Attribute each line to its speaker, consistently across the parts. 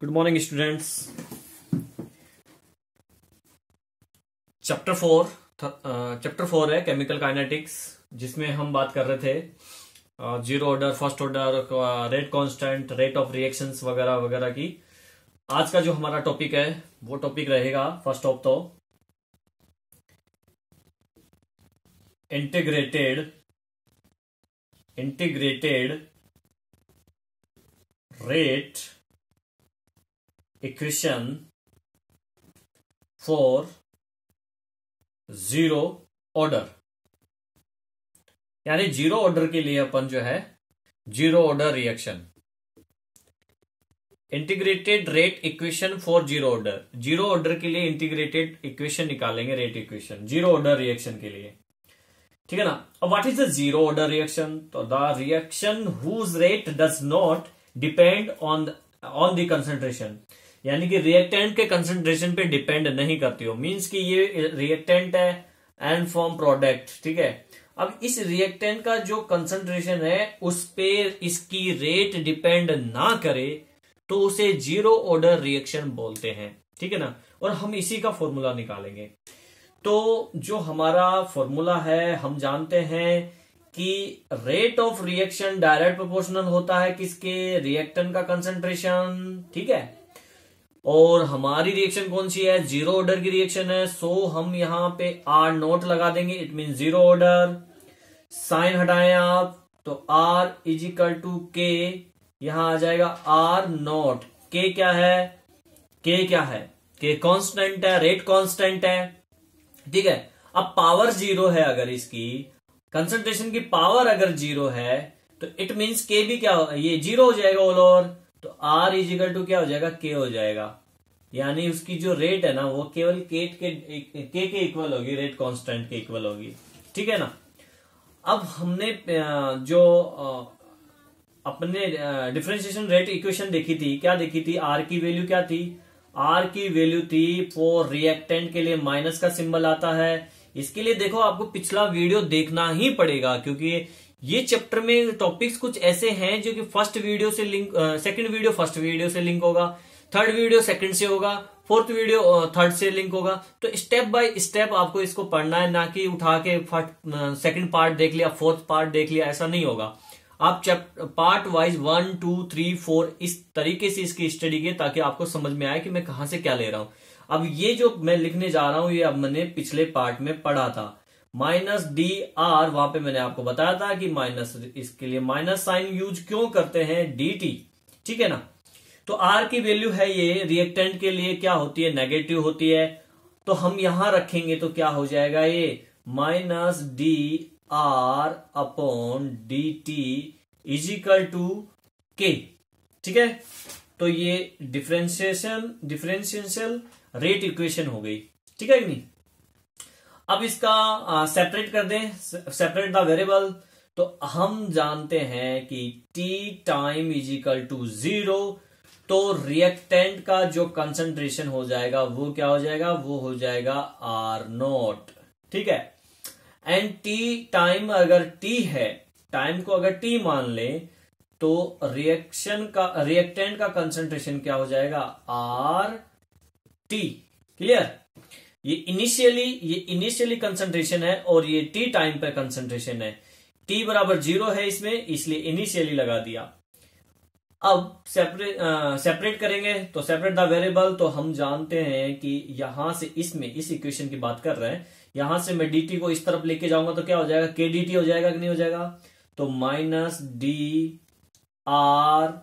Speaker 1: Good morning students. Chapter 4 है chemical kinetics, जिसमें हम बात कर रहे थे zero order, first order, rate constant, rate of reactions वगैरह वगैरह की। आज का जो हमारा टॉपिक है वो टॉपिक रहेगा फर्स्ट ऑफ तो integrated rate equation for zero order. यानी जीरो ऑर्डर के लिए अपन जो है zero order reaction, integrated rate equation for zero order. Zero order के लिए इंटीग्रेटेड इक्वेशन निकालेंगे, rate equation zero order reaction के लिए, ठीक है ना। अब what is the zero order reaction? तो the reaction whose rate does not depend on the concentration, यानी कि रिएक्टेंट के कंसंट्रेशन पे डिपेंड नहीं करती हो। मींस कि ये रिएक्टेंट है एंड फॉर्म प्रोडक्ट, ठीक है। अब इस रिएक्टेंट का जो कंसंट्रेशन है उस पे इसकी रेट डिपेंड ना करे तो उसे जीरो ऑर्डर रिएक्शन बोलते हैं, ठीक है ना। और हम इसी का फॉर्मूला निकालेंगे। तो जो हमारा फॉर्मूला है, हम जानते हैं कि rate of reaction direct proportional होता है किसके? रिएक्टेंट का कंसंट्रेशन, ठीक है। और हमारी रिएक्शन कौन सी है? जीरो ऑर्डर की रिएक्शन है। सो हम यहां पे आर नोट लगा देंगे, it mean zero order. Sign हटाएं आप तो आर इज इक्वल टू के, यहां आ जाएगा आर नोट। के क्या है? के कांस्टेंट है, रेट कांस्टेंट है, ठीक है। अब पावर जीरो है, अगर इसकी कंसंट्रेशन की पावर अगर जीरो है तो इट मीन्स के भी क्या हो, ये जीरो हो जाएगा ऑल ओवर। तो आर इज इक्वल टू क्या हो जाएगा? के हो जाएगा। यानी उसकी जो रेट है ना वो केवल के के इक्वल होगी, रेट कांस्टेंट के इक्वल होगी, ठीक है ना। अब हमने जो अपने डिफरेंशिएशन रेट इक्वेशन देखी थी, क्या देखी थी? आर की वैल्यू क्या थी? आर की वैल्यू थी फॉर रिएक्टेंट के लिए माइनस का सिंबल आता है। इसके लिए देखो आपको पिछला वीडियो देखना ही पड़ेगा, क्योंकि ये चैप्टर में टॉपिक्स कुछ ऐसे हैं जो कि फर्स्ट वीडियो से link, second video first video से लिंक होगा, थर्ड वीडियो सेकंड से होगा, फोर्थ वीडियो थर्ड से लिंक होगा। तो स्टेप बाय स्टेप आपको इसको पढ़ना है, ना कि उठा के सेकंड पार्ट देख लिया, फोर्थ पार्ट देख लिया, ऐसा नहीं होगा। आप पार्ट वाइज 1, 2, 3, 4 इस तरीके से इसकी स्टडी की, ताकि आपको समझ में आए कि मैं कहां से क्या ले रहा हूं। अब ये जो मैं लिखने जा रहा हूं ये अब मैंने पिछले पार्ट में पढ़ा था। माइनस डी आर, वहां पे मैंने आपको बताया था कि माइनस, इसके लिए माइनस साइन यूज क्यों करते हैं? डी टी, ठीक है ना। तो आर की वैल्यू है ये, रिएक्टेंट के लिए क्या होती है? नेगेटिव होती है। तो हम यहां रखेंगे तो क्या हो जाएगा? ये minus D R upon D T is equal to K, ठीक है। तो ये डिफरेंशियल रेट इक्वेशन हो गई, ठीक है कि नहीं। अब इसका सेपरेट कर दें, सेपरेट द वेरिएबल। तो हम जानते हैं कि T time is equal to zero, तो रिएक्टेंट का जो कंसंट्रेशन हो जाएगा वो क्या हो जाएगा? वो हो जाएगा आर नोट, ठीक है। एंड टी टाइम अगर टी है, टाइम को अगर टी मान ले तो रिएक्टेंट का कंसंट्रेशन क्या हो जाएगा? R T. क्लियर? ये इनिशियली कंसंट्रेशन है और ये टी टाइम पे कंसंट्रेशन है। टी बराबर जीरो है इसमें, इसलिए इनिशियली लगा दिया। अब सेपरेट करेंगे तो सेपरेट द वेरिएबल। तो हम जानते हैं कि यहां से इसमें इस इक्वेशन की बात कर रहे हैं, यहां से मैं dt को इस तरफ लेके जाऊंगा तो क्या हो जाएगा? के डी टी हो जाएगा कि नहीं हो जाएगा? तो minus D R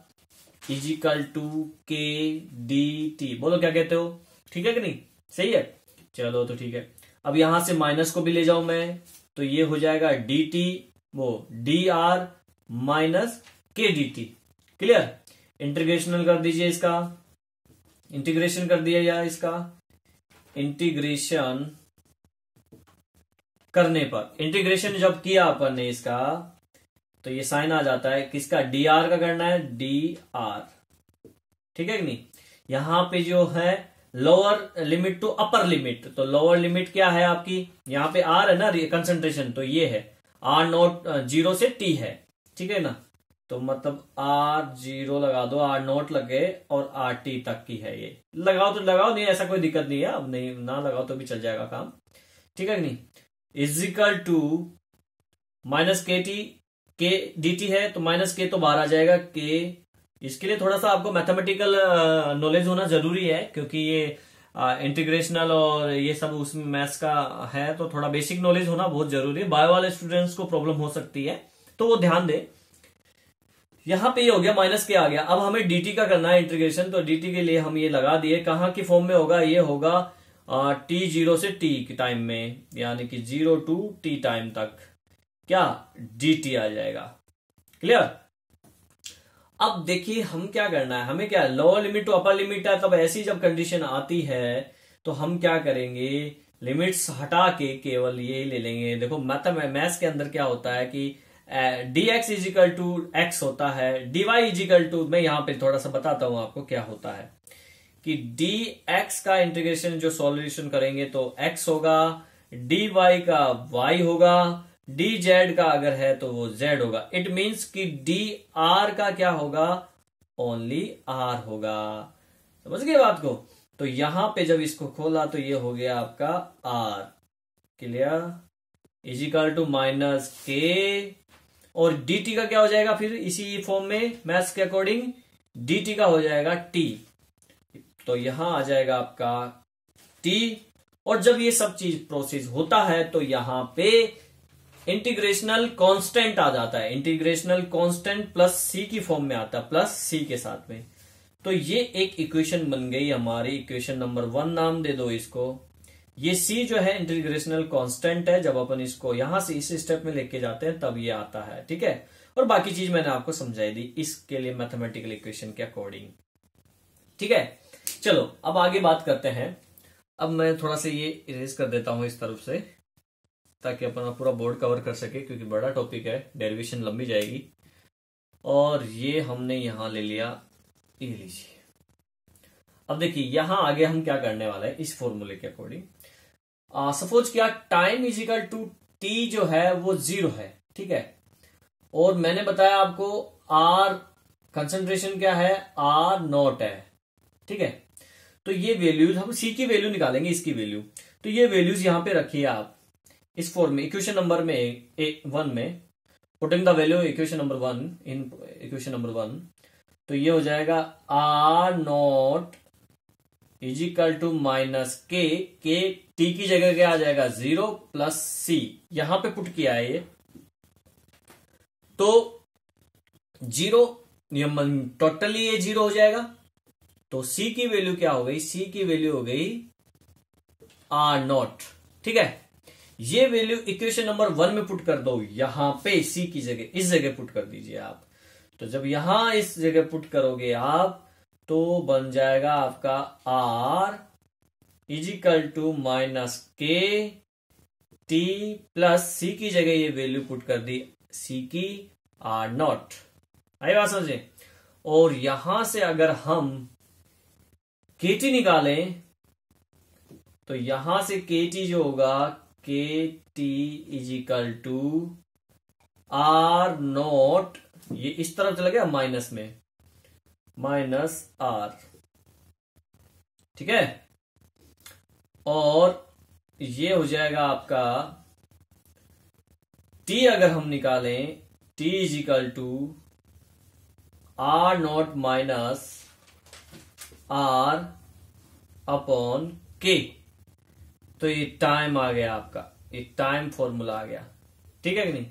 Speaker 1: is equal to K D T. बोलो क्या कहते हो? ठीक है कि नहीं? सही है, चलो तो ठीक है। अब यहां से माइनस को भी ले जाऊं मैं तो ये हो जाएगा डी टी, वो D R minus K D T. Clear? इंटीग्रेशनल कर दीजिए, इसका इंटीग्रेशन कर दिया या इसका इंटीग्रेशन करने पर, इंटीग्रेशन जब किया अपन ने इसका तो ये साइन आ जाता है किसका? डी आर का करना है, डी आर, ठीक है कि नहीं। यहां पे जो है lower limit to upper limit, तो लोअर लिमिट क्या है आपकी? यहां पे आर है ना कंसंट्रेशन, तो ये है आर नोट जीरो से टी है, ठीक है ना। तो मतलब R0 लगा दो, R0 लगे और RT तक की है ये। लगाओ तो लगाओ, नहीं ऐसा कोई दिक्कत नहीं है, अब नहीं ना लगाओ तो भी चल जाएगा काम, ठीक है कि नहीं। Is equal to minus K T, के डी टी है तो माइनस के तो बाहर आ जाएगा के। इसके लिए थोड़ा सा आपको मैथमेटिकल नॉलेज होना जरूरी है, क्योंकि ये इंटीग्रेशनल और ये सब उसमें मैथ्स का है, तो थोड़ा बेसिक नॉलेज होना बहुत जरूरी है। बायो वाले स्टूडेंट्स को प्रॉब्लम हो सकती है, तो वो ध्यान दे। यहां पे ये हो गया, माइनस के आ गया। अब हमें dt का करना है इंटीग्रेशन, तो dt के लिए हम ये लगा दिए। कहां की फॉर्म में होगा, ये होगा t0 से t टाइम में, यानी कि 0 टू t टाइम तक क्या dt आ जाएगा। क्लियर। अब देखिए हम क्या करना है, हमें क्या lower limit to upper limit है, तब ऐसी जब कंडीशन आती है तो हम क्या करेंगे, लिमिट्स हटा के केवल ये ले लेंगे। देखो मैथ्स के अंदर क्या होता है कि dx इजिकल टू एक्स होता है, dy इजिकल टू, मैं यहां पे थोड़ा सा बताता हूं आपको क्या होता है कि dx का इंटीग्रेशन जो सॉल्यूशन करेंगे तो x होगा, dy का y होगा, dz का अगर है तो वो z होगा। इट मीन्स कि dr का क्या होगा, ओनली r होगा। समझ गए बात को। तो यहां पे जब इसको खोला तो ये हो गया आपका r। Clear. Is equal to minus K, और dt का क्या हो जाएगा फिर इसी फॉर्म में मैथ्स के अकॉर्डिंग, dt का हो जाएगा t। तो यहां आ जाएगा आपका t। और जब ये सब चीज प्रोसेस होता है तो यहां पे इंटीग्रेशनल कांस्टेंट आ जाता है। इंटीग्रेशनल कांस्टेंट प्लस c की फॉर्म में आता है, प्लस c के साथ में। तो ये एक इक्वेशन बन गई हमारी, इक्वेशन नंबर 1 नाम दे दो इसको। ये c जो है इंटीग्रेशनल कांस्टेंट है, जब अपन इसको यहां से इस स्टेप में लेके जाते हैं तब ये आता है, ठीक है। और बाकी चीज मैंने आपको समझाई दी इसके लिए मैथमेटिकल इक्वेशन के अकॉर्डिंग, ठीक है। चलो अब आगे बात करते हैं। अब मैं थोड़ा सा ये इरेज कर देता हूं इस तरफ से, ताकि अपना पूरा बोर्ड कवर कर सके, क्योंकि बड़ा टॉपिक है, डेरिवेशन लंबी जाएगी। और ये हमने यहां ले लिया, ये लीजिए। अब देखिए यहां आगे हम क्या करने वाले हैं इस फॉर्मूले के अकॉर्डिंग। सपोज क्या टाइम इजिकल टू टी जो है वो 0 है, ठीक है। और मैंने बताया आपको आर कंसंट्रेशन क्या है, R0 है, ठीक है। तो ये वैल्यूज हम सी की वैल्यू निकालेंगे, इसकी वैल्यू। तो ये वैल्यूज यहां पे रखिए आप इस फॉर्म में, इक्वेशन नंबर में 1 में, putting the value equation number 1 in equation number 1। तो ये हो जाएगा R0 is equal to minus K T की जगह क्या आ जाएगा 0 प्लस सी, यहां पे पुट किया है ये। तो 0 टोटली ये 0 हो जाएगा। तो c की वैल्यू क्या हो गई, c की वैल्यू हो गई R0, ठीक है। ये वैल्यू इक्वेशन नंबर 1 में पुट कर दो, यहां पे c की जगह इस जगह पुट कर दीजिए आप। तो जब यहां इस जगह पुट करोगे आप तो बन जाएगा आपका R is equal to minus K t plus सी की जगह ये वैल्यू पुट कर दी c की R0। आई बात समझे। और यहां से अगर हम KT निकालें तो यहां से KT जो होगा KT इजिकल टू R0, ये इस तरफ चला गया माइनस में, माइनस R, ठीक है। और ये हो जाएगा आपका T अगर हम निकालें, T is equal to R0 minus R upon K। तो ये टाइम आ गया आपका, ये टाइम फॉर्मूला आ गया, ठीक है कि नहीं।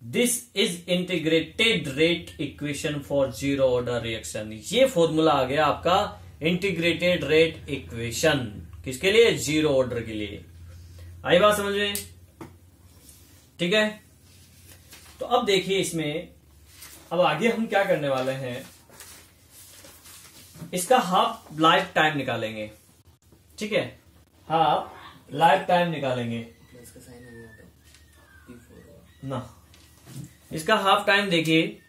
Speaker 1: This is integrated rate equation for 0 order reaction. ये फॉर्मूला आ गया आपका इंटीग्रेटेड रेट इक्वेशन, किसके लिए, 0 ऑर्डर के लिए। आई बात समझ में, ठीक है। तो अब देखिए इसमें, अब आगे हम क्या करने वाले हैं, इसका हाफ लाइफ टाइम निकालेंगे, ठीक है। हाफ लाइफ टाइम निकालेंगे ना, इसका हाफ टाइम देखिए।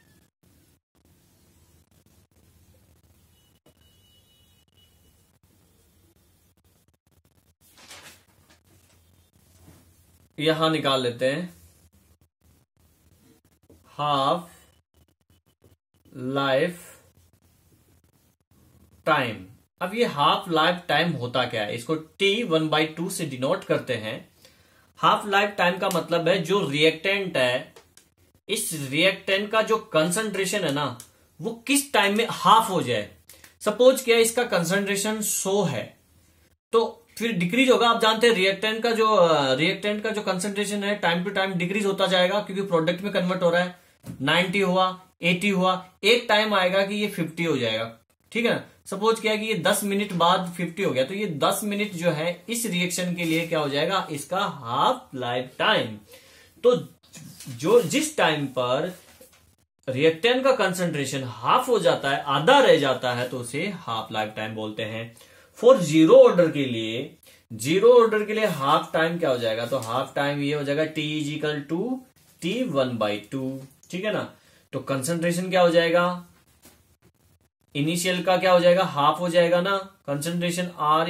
Speaker 1: यहां निकाल लेते हैं हाफ लाइफ टाइम। अब ये हाफ लाइफ टाइम होता क्या है, इसको T1/2 से डिनोट करते हैं। हाफ लाइफ टाइम का मतलब है जो रिएक्टेंट है, इस रिएक्टेंट का जो कंसंट्रेशन है ना, वो किस टाइम में हाफ हो जाए। सपोज क्या इसका कंसंट्रेशन 100 है, तो फिर डिक्रीज होगा। आप जानते हैं रिएक्टेंट का जो कंसंट्रेशन है टाइम टू टाइम डिक्रीज होता जाएगा, क्योंकि प्रोडक्ट में कन्वर्ट हो रहा है। 90 हुआ, 80 हुआ, एक टाइम आएगा कि ये 50 हो जाएगा। ठीक है ना। सपोज क्या है कि ये 10 मिनट बाद 50 हो गया, तो ये 10 मिनट जो है इस रिएक्शन के लिए क्या हो जाएगा, इसका हाफ लाइफ टाइम। तो जो जिस टाइम पर रिएक्टेंट का कंसंट्रेशन हाफ हो जाता है, आधा रह जाता है, तो उसे हाफ लाइफ टाइम बोलते हैं। फॉर जीरो ऑर्डर के लिए हाफ टाइम क्या हो जाएगा, तो हाफ टाइम ये हो जाएगा T=T1/2। ठीक है ना। तो कंसंट्रेशन क्या हो जाएगा, इनिशियल का क्या हो जाएगा, हाफ हो जाएगा ना। कंसंट्रेशन R=,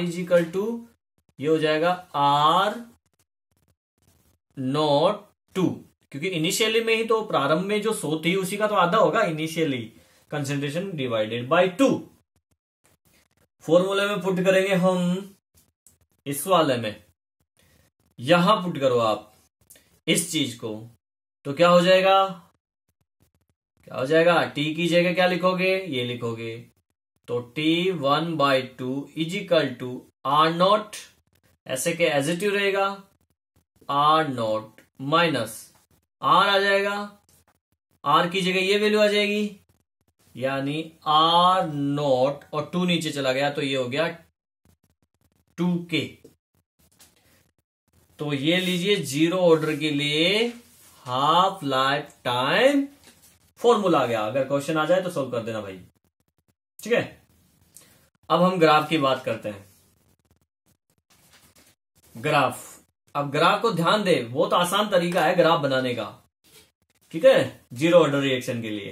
Speaker 1: ये हो जाएगा R02, क्योंकि इनिशियली में ही तो प्रारंभ में जो 100 थी उसी का तो आधा होगा इनिशियली। Concentration divided by 2। फॉर्मूले में पुट करेंगे हम, इस वाले में यहां पुट करो आप इस चीज को, तो क्या हो जाएगा, T की जगह क्या लिखोगे, ये लिखोगे। तो T1/2 R0, ऐसे के एज इट रहेगा, R0 माइनस R आ जाएगा, R की जगह ये वैल्यू आ जाएगी, यानी R0 और 2 नीचे चला गया, तो ये हो गया 2K। तो ये लीजिए जीरो ऑर्डर के लिए हाफ लाइफ टाइम फॉर्मूला आ गया। अगर क्वेश्चन आ जाए तो सोल्व कर देना भाई। ठीक है। अब हम ग्राफ की बात करते हैं। ग्राफ, अब ग्राफ को ध्यान दे, बहुत आसान तरीका है ग्राफ बनाने का। ठीक है, जीरो ऑर्डर रिएक्शन के लिए।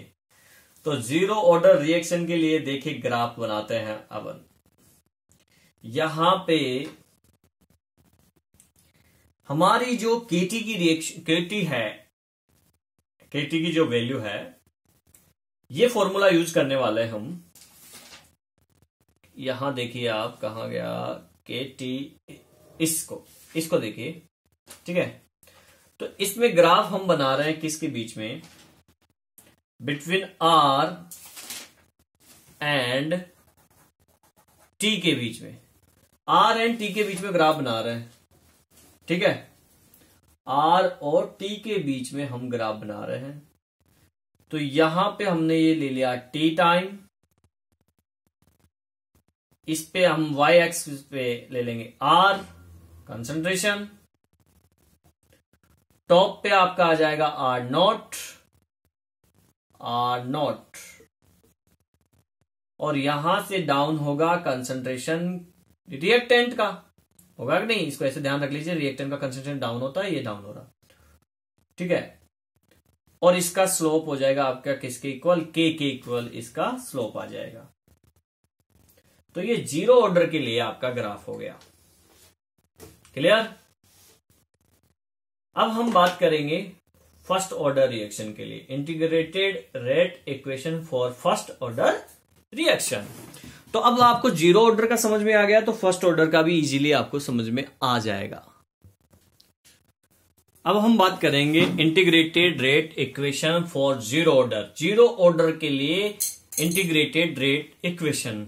Speaker 1: तो जीरो ऑर्डर रिएक्शन के लिए देखिए ग्राफ बनाते हैं। अब यहां पे हमारी जो केटी की रिएक्शन, केटी की जो वैल्यू है, ये फॉर्मूला यूज करने वाले हैं हम। यहां देखिए आप, कहां गया केटी, इसको देखिए। ठीक है। तो इसमें ग्राफ हम बना रहे हैं किसके बीच में, बिटवीन R एंड T के बीच में। R एंड T के बीच में ग्राफ बना रहे हैं। ठीक है। R और T के बीच में हम ग्राफ बना रहे हैं। तो यहां पे हमने ये ले लिया T टाइम, इस पे हम y एक्सिस पे ले लेंगे R कंसंट्रेशन, टॉप पे आपका आ जाएगा R0, और यहां से डाउन होगा कंसंट्रेशन रिएक्टेंट का, होगा कि नहीं, इसको ऐसे ध्यान रख लीजिए। रिएक्टेंट का कंसंट्रेशन डाउन होता है, ये डाउन हो रहा। ठीक है। और इसका स्लोप हो जाएगा आपका किसके इक्वल, K के इक्वल इसका स्लोप आ जाएगा। तो ये जीरो ऑर्डर के लिए आपका ग्राफ हो गया। क्लियर। अब हम बात करेंगे फर्स्ट ऑर्डर रिएक्शन के लिए, integrated rate equation for first order reaction. तो अब आपको जीरो ऑर्डर का समझ में आ गया, तो फर्स्ट ऑर्डर का भी इजीली आपको समझ में आ जाएगा। अब हम बात करेंगे integrated rate equation for zero order. Zero order के लिए integrated rate equation,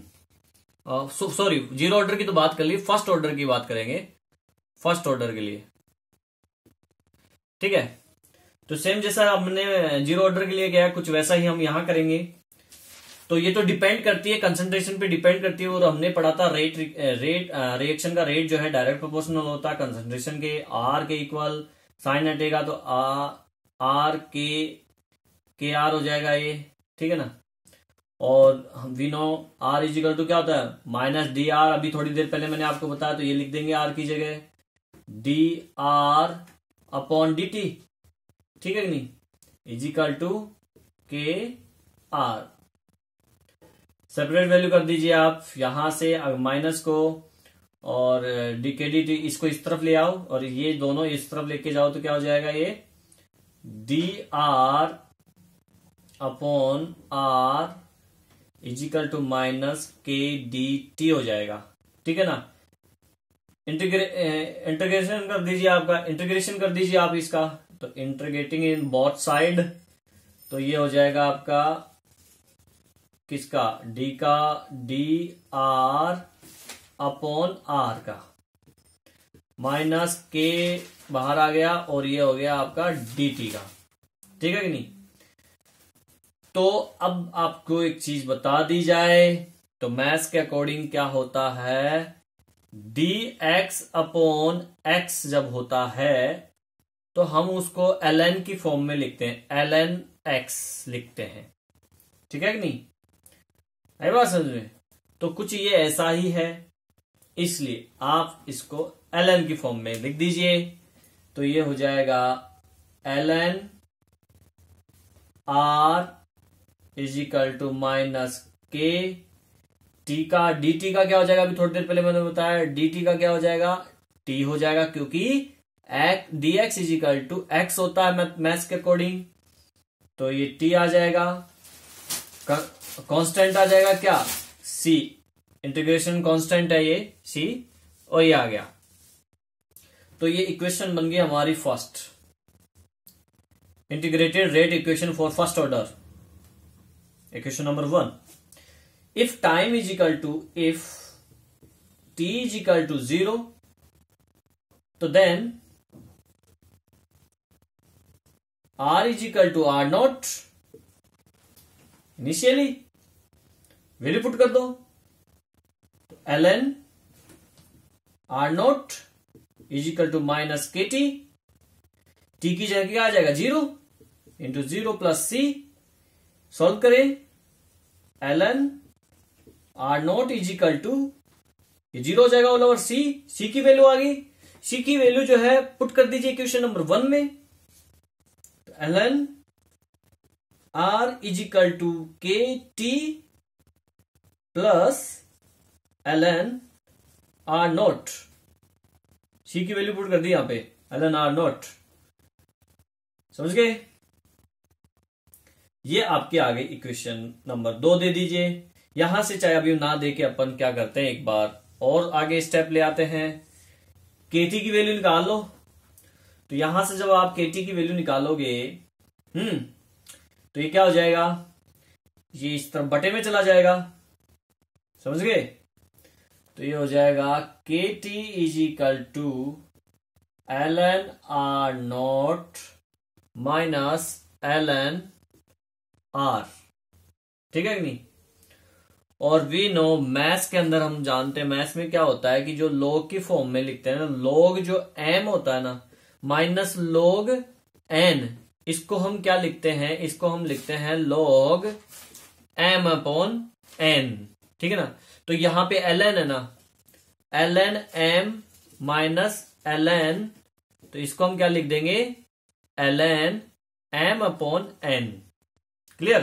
Speaker 1: sorry zero order की तो बात कर ली, फर्स्ट ऑर्डर की बात करेंगे फर्स्ट ऑर्डर के लिए। ठीक है। तो सेम जैसा हमने जीरो ऑर्डर के लिए किया कुछ वैसा ही हम यहां करेंगे। तो ये तो डिपेंड करती है, कंसंट्रेशन पे डिपेंड करती है। और हमने पढ़ा था रिएक्शन का रेट जो है डायरेक्ट प्रोपोर्शनल होता है कंसंट्रेशन के, R के इक्वल। साइन हटेगा तो R के R हो जाएगा ये। ठीक है ना। और वी नो R= क्या होता है, -dr। अभी थोड़ी देर पहले मैंने आपको बताया, तो ये लिख देंगे R की जगह dr/dt। ठीक है कि नहीं, =KR। सेपरेट वैल्यू कर दीजिए आप यहां से माइनस को, और dkdt इसको इस तरफ ले आओ, और ये दोनों इस तरफ लेके जाओ, तो क्या हो जाएगा, ये dr upon R is equal to minus K D T हो जाएगा। ठीक है ना। इंटीग्रेशन कर दीजिए, आपका इंटीग्रेशन कर दीजिए आप इसका, तो इंटीग्रेटिंग इन बोथ साइड, तो ये हो जाएगा आपका किसका, डी का, डी आर अपॉन आर का, माइनस के बाहर आ गया और ये हो गया आपका डी टी का। ठीक है कि नहीं। तो अब आपको एक चीज बता दी जाए, तो मैथ्स के अकॉर्डिंग क्या होता है, डी एक्स अपॉन एक्स जब होता है तो हम उसको ln की फॉर्म में लिखते हैं, ln x लिखते हैं। ठीक है कि नहीं, आई बात समझ में। तो कुछ ये ऐसा ही है, इसलिए आप इसको ln की फॉर्म में लिख दीजिए, तो ये हो जाएगा ln r is equal to minus K, T का डी टी का क्या हो जाएगा, अभी थोड़ी देर पहले मैंने बताया, डी टी का क्या हो जाएगा, टी हो जाएगा, क्योंकि D X is equal to X होता है मैथ्स के अकॉर्डिंग, तो ये टी आ जाएगा, कांस्टेंट आ जाएगा क्या, सी, इंटीग्रेशन कांस्टेंट है ये सी, और ये आ गया। तो ये इक्वेशन बन गई हमारी first, integrated rate equation for first order, equation number 1। If time is equal to, if T is equal to 0, तो then r is equal to R naught, initially value put कर दो, तो ln r naught is equal to minus K T, T की जगह क्या आ जाएगा 0 into 0 plus C, solve करें, ln r naught is equal to, ये 0 हो जाएगा ऑल ओवर सी, सी की वैल्यू आ गई, सी की वैल्यू जो है पुट कर दीजिए इक्वेशन नंबर 1 में, तो ln r is equal to k t plus ln r naught, C की वैल्यू पुट कर दी यहां पे, ln r नॉट, समझ गए। ये आपके आगे इक्वेशन नंबर 2 दे दीजिए। यहां से चाहे अभी ना दे के अपन क्या करते हैं, एक बार और आगे स्टेप ले आते हैं, केटी की वैल्यू निकाल लो। तो यहां से जब आप केटी की वैल्यू निकालोगे, तो ये क्या हो जाएगा, ये इस तरफ बटे में चला जाएगा, समझ गए। तो ये हो जाएगा K T is equal to ln r naught minus ln r, ठीक है कि नहीं। और वी नो, मैथ्स के अंदर हम जानते हैं, मैथ्स में क्या होता है कि जो log की फॉर्म में लिखते हैं ना, log जो m होता है ना, माइनस log n, इसको हम क्या लिखते हैं, इसको हम लिखते हैं log m अपॉन n, ठीक है ना। तो यहां पे ln है ना, ln m माइनस ln, तो इसको हम क्या लिख देंगे, ln m upon n, clear.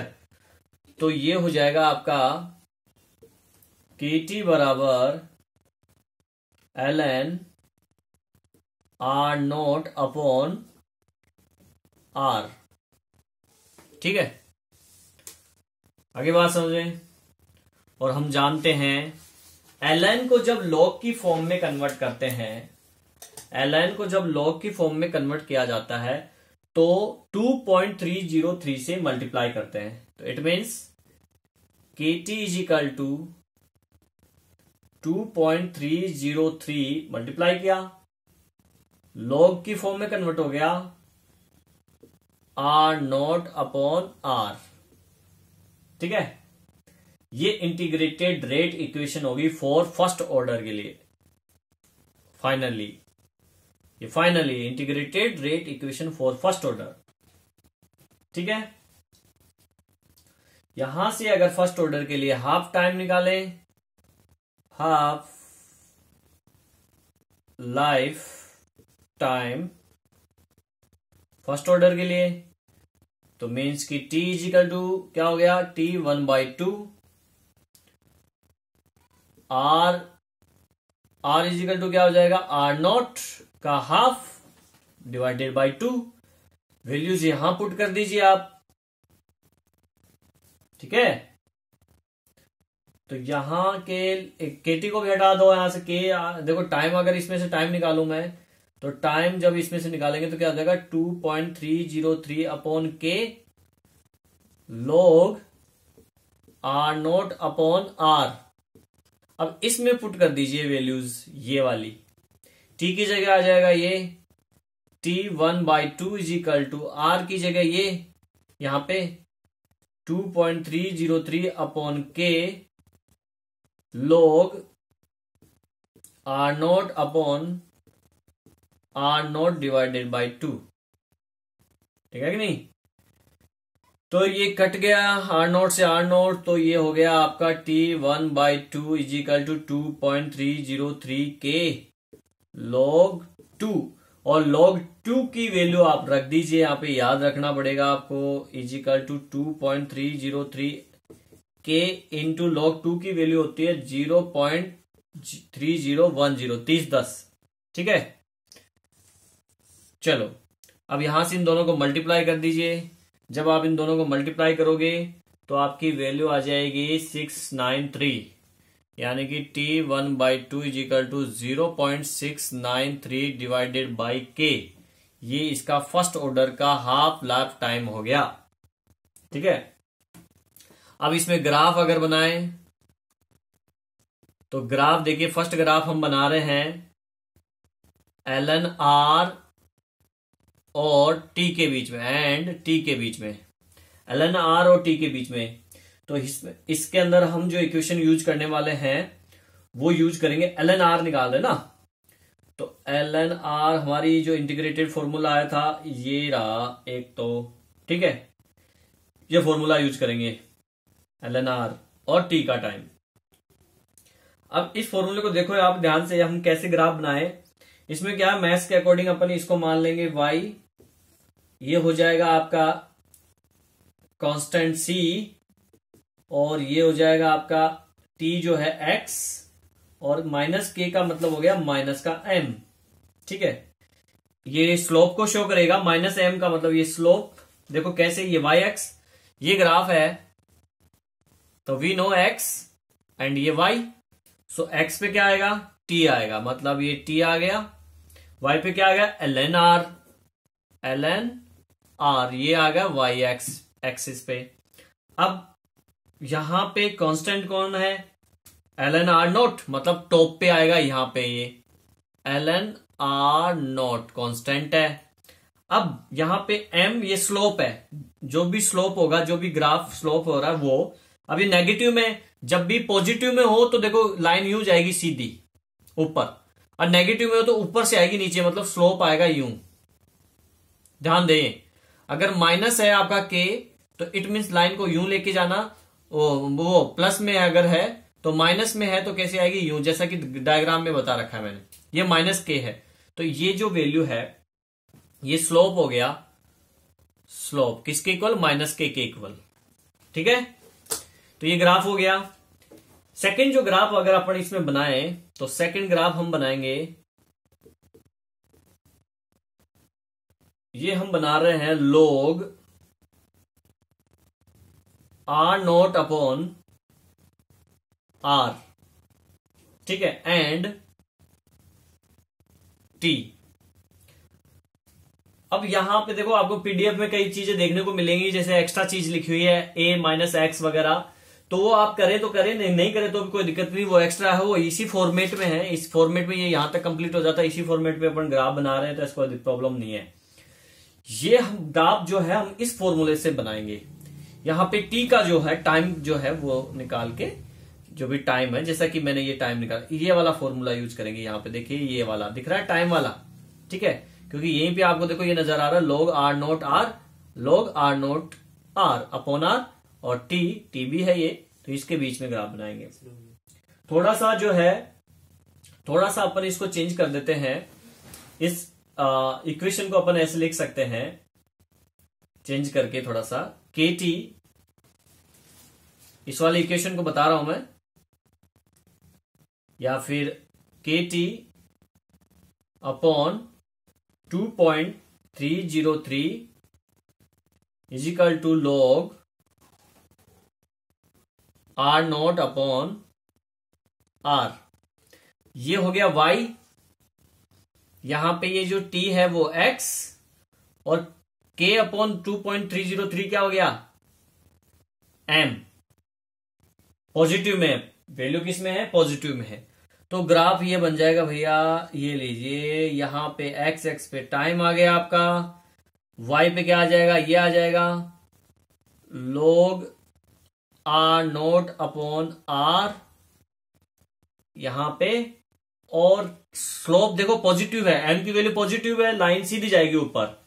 Speaker 1: तो ये हो जाएगा आपका kt बराबर ln r naught upon r, ठीक है। आगे बात समझें। और हम जानते हैं ln को जब log की फॉर्म में कन्वर्ट करते हैं, ln को जब log की फॉर्म में कन्वर्ट किया जाता है तो 2.303 से मल्टीप्लाई करते हैं, तो it means kt is equal to 2.303 multiply किया, log की फॉर्म में कन्वर्ट हो गया r नॉट अपॉन r, ठीक है। ये इंटीग्रेटेड रेट इक्वेशन होगी फॉर फर्स्ट ऑर्डर के लिए। Finally integrated rate equation for first order, ठीक है। यहां से अगर फर्स्ट ऑर्डर के लिए हाफ टाइम निकालें, half life time first order के लिए, तो मीन्स कि t इजिकल टू क्या हो गया, t 1/2, r इजिकल टू क्या हो जाएगा, r नॉट का हाफ डिवाइडेड बाय 2, वैल्यूज यहां पुट कर दीजिए आप, ठीक है, तो यहां के टी को भी हटा दो यहां से के, देखो टाइम अगर इसमें से टाइम निकालू मैं, तो टाइम जब इसमें से निकालेंगे तो क्या हो जाएगा 2.303 अपॉन के log R0 अपॉन आर। अब इसमें पुट कर दीजिए वैल्यूज, ये वाली टी की जगह आ जाएगा ये T1/2 is equal to are की जगह ये यहां पे 2.303 अपॉन के log R0 upon R0 divided by 2। ठीक है कि नहीं, तो ये कट गया R0 से R0, तो ये हो गया आपका T1/2 इज इक्वल टू 2.303 के log 2, और log 2 की वैल्यू आप रख दीजिए यहाँ पे, याद रखना पड़ेगा आपको, इज इक्वल टू 2.303 के इंटू log 2 की वैल्यू होती है 0.3010, 3010। ठीक है, चलो अब यहां से इन दोनों को मल्टीप्लाई कर दीजिए। जब आप इन दोनों को मल्टीप्लाई करोगे तो आपकी वैल्यू आ जाएगी 693, यानी कि T1/2 is equal to 0.693 divided by K. ये इसका फर्स्ट ऑर्डर का हाफ लाइफ टाइम हो गया। ठीक है, अब इसमें ग्राफ अगर बनाएं तो ग्राफ देखिए, फर्स्ट ग्राफ हम बना रहे हैं ln r और t के बीच में, एंड t के बीच में, ln r और t के बीच में। तो इसके अंदर हम जो इक्वेशन यूज करने वाले हैं वो यूज करेंगे, ln r निकाल रहे ना, तो ln r हमारी जो इंटीग्रेटेड फॉर्मूला आया था ये रहा एक, तो ठीक है, ये फॉर्मूला यूज करेंगे ln r और t का टाइम। अब इस फॉर्मूले को देखो आप ध्यान से, हम कैसे ग्राफ बनाए। इसमें क्या है, मैथ्स के अकॉर्डिंग अपन इसको मान लेंगे y, ये हो जाएगा आपका कांस्टेंट c, और ये हो जाएगा आपका t जो है x, और माइनस k का मतलब हो गया माइनस का m। ठीक है, ये स्लोप को शो करेगा, माइनस m का मतलब ये स्लोप। देखो कैसे, ये y-x, ये ग्राफ है, तो वी नो x एंड ये y, सो x पे क्या आएगा, t आएगा, मतलब ये t आ गया, y पे क्या आ गया ln r, ये आ गया y-x एक्सिस पे। अब यहां पे कांस्टेंट कौन है, ln r0, मतलब टॉप पे आएगा यहां पे, ये ln r0 कांस्टेंट है। अब यहां पे m ये स्लोप है, जो भी स्लोप होगा, जो भी ग्राफ स्लोप हो रहा है वो, अभी नेगेटिव में, जब भी पॉजिटिव में हो तो देखो लाइन यूं जाएगी सीधी ऊपर, और नेगेटिव में हो तो ऊपर से आएगी नीचे, मतलब स्लोप आएगा यूं। ध्यान दें, अगर माइनस है आपका k तो इट मीन्स लाइन को यूं लेके जाना, वो प्लस में अगर है तो माइनस में है तो कैसे आएगी, यूं, जैसा कि डायग्राम में बता रखा है मैंने। ये माइनस k है, तो ये जो वैल्यू है ये स्लोप हो गया, स्लोप किसके इक्वल, माइनस के इक्वल। ठीक है, तो ये ग्राफ हो गया। सेकंड जो ग्राफ अगर अपन इसमें बनाए, तो सेकंड ग्राफ हम बनाएंगे, ये हम बना रहे हैं log R0 अपॉन R, ठीक है, एंड t। अब यहां पे देखो आपको पीडीएफ में कई चीजें देखने को मिलेंगी, जैसे एक्स्ट्रा चीज लिखी हुई है a-x वगैरह, तो वो आप करें तो करें, नहीं करे तो भी कोई दिक्कत नहीं, वो एक्स्ट्रा है, वो इसी फॉर्मेट में है, इस फॉर्मेट में ये यहां तक कंप्लीट हो जाता है, इसी फॉर्मेट पे अपन ग्राफ बना रहे हैं, तो इसको प्रॉब्लम नहीं है। ये हम ग्राफ जो है हम इस फॉर्मूले से बनाएंगे। यहाँ पे टी का जो है टाइम जो है वो निकाल के, जो भी टाइम है, जैसा कि मैंने ये टाइम निकाला, ये वाला फॉर्मूला यूज करेंगे। यहाँ पे देखिए ये वाला दिख रहा है टाइम वाला, ठीक है, क्योंकि यहीं पे आपको देखो ये नजर आ रहा है log R0 R, log R0 R upon R, और टी भी है ये, तो इसके बीच में ग्राफ बनाएंगे। थोड़ा सा जो है, थोड़ा सा अपन इसको चेंज कर देते हैं, इस इक्वेशन को अपन ऐसे लिख सकते हैं, चेंज करके थोड़ा सा, के टी, इस वाले इक्वेशन को बता रहा हूं मैं, या फिर K T upon 2.303 is equal to log R naught upon R, ये हो गया y, यहां पे ये जो t है वो x, और k अपॉन 2.303 क्या हो गया m, पॉजिटिव में, वैल्यू किस में है, पॉजिटिव में है। तो ग्राफ ये बन जाएगा भैया, ये लीजिए, यहां पे x एक्स पे टाइम आ गया आपका, y पे क्या आ जाएगा, ये आ जाएगा log r naught upon r यहां पे, और स्लोप देखो पॉजिटिव है, m की वैल्यू पॉजिटिव है, लाइन सीधी जाएगी ऊपर,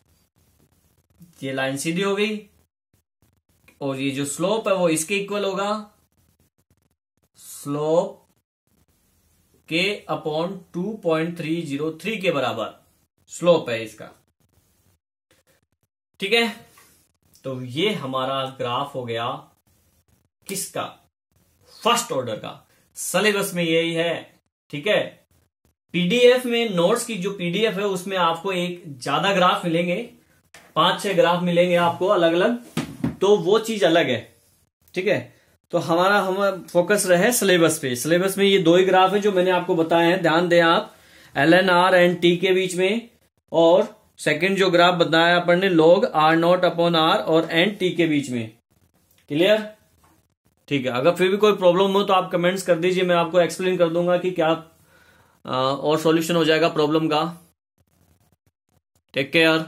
Speaker 1: ये लाइन सीधी हो गई, और ये जो स्लोप है वो इसके इक्वल होगा, स्लोप के अपॉन 2.303 के बराबर स्लोप है इसका। ठीक है, तो ये हमारा ग्राफ हो गया किसका, फर्स्ट ऑर्डर का। सिलेबस में यही है। ठीक है, पीडीएफ में नोट्स की जो पीडीएफ है उसमें आपको एक ज्यादा ग्राफ मिलेंगे, 5-6 ग्राफ मिलेंगे आपको अलग अलग, तो वो चीज अलग है। ठीक है, तो हम फोकस रहे सिलेबस पे। सिलेबस में ये 2 ही ग्राफ है जो मैंने आपको बताए हैं, ध्यान दें आप, LN R एंड T के बीच में, और सेकंड जो ग्राफ बताया अपन ने log R naught upon R और एंड T के बीच में। क्लियर? ठीक है, अगर फिर भी कोई प्रॉब्लम हो तो आप कमेंट्स कर दीजिए, मैं आपको एक्सप्लेन कर दूंगा कि क्या और सॉल्यूशन हो जाएगा प्रॉब्लम का। Take care.